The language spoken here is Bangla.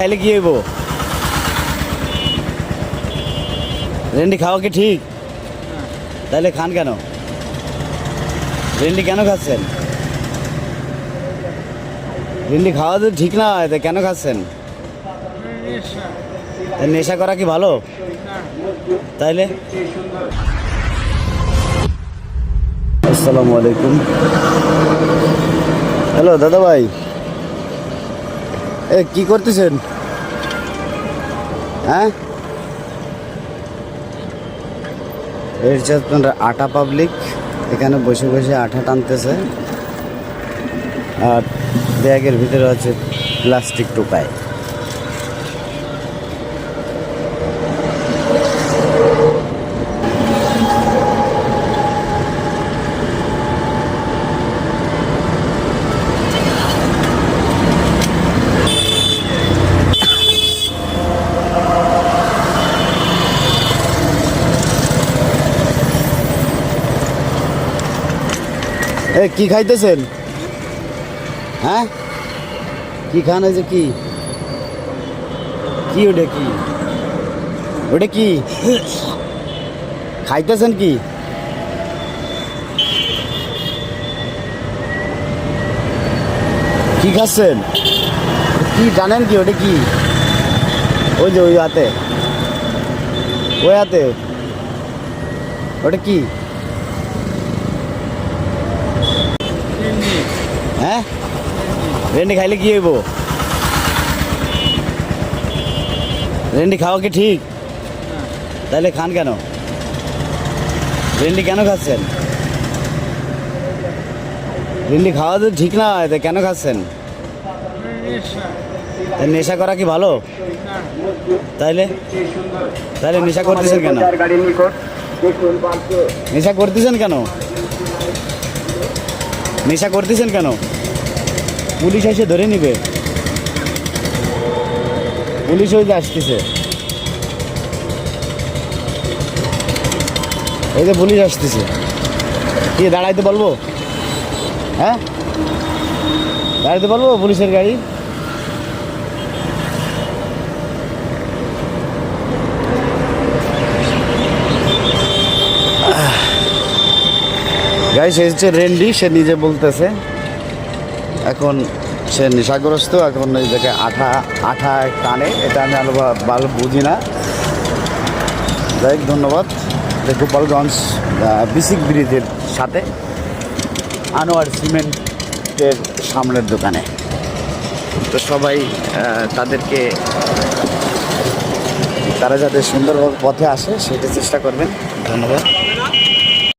খাইলে কি হইব? রেন্ডি খাওয়া কি ঠিক? তাহলে খান কেন? রেন্ডি কেন খাচ্ছেন? রেন্ডি খাওয়া তো ঠিক না, এটা কেন খাচ্ছেন? নেশা করা কি ভালো? তাইলে আসসালামু আলাইকুম। হ্যালো দাদা ভাই, কি করতেছেন? হ্যাঁ, এই হচ্ছে আপনার আটা পাবলিক। এখানে বসে বসে আটা টানতেছে, আর ব্যাগের ভিতরে আছে প্লাস্টিক টোকায়। কি খাইতেছেন? হ্যাঁ, কি খান? এই যে কি কি ওটা কি ওটা কি খাইতেছেন? কি কি খাচ্ছেন? কি জানেন কি ওটা কি? ওই যে ওই হাতে, ওই হাতে ওটা কি? হ্যাঁ, রেন্ডি খাইলে কি হইব? রেন্ডি খাওয়া কি ঠিক? তাহলে খান কেন? রেন্ডি কেন খাচ্ছেন? রেন্ডি খাওয়া তো ঠিক না, এটা কেন খাচ্ছেন? নেশা করা কি ভালো? তাইলে তাহলে নেশা করতেছেন কেন? নেশা করতেছেন কেন? নেশা করতেছেন কেন? পুলিশ এসে ধরে নিবে। পুলিশ ওই যে আসতেছে, এই যে পুলিশ আসতেছে। কি দাঁড়াইতে বলবো? হ্যাঁ, দাঁড়াইতে বলবো পুলিশের গাড়ি? গাইস, সে হচ্ছে রেন্ডি। সে নিজে বলতেছে এখন সে নেশাগ্রস্ত। এখন এই জায়গায় আঠা আঠা টানে, এটা আমি আরো ভালো বুঝি না। যাই হোক, ধন্যবাদ। গোপালগঞ্জ বিসিক ব্রিজের সাথে আনোয়ার সিমেন্টের সামনের দোকানে। তো সবাই তাদেরকে, তারা যাতে সুন্দরভাবে পথে আসে সেটা চেষ্টা করবেন। ধন্যবাদ।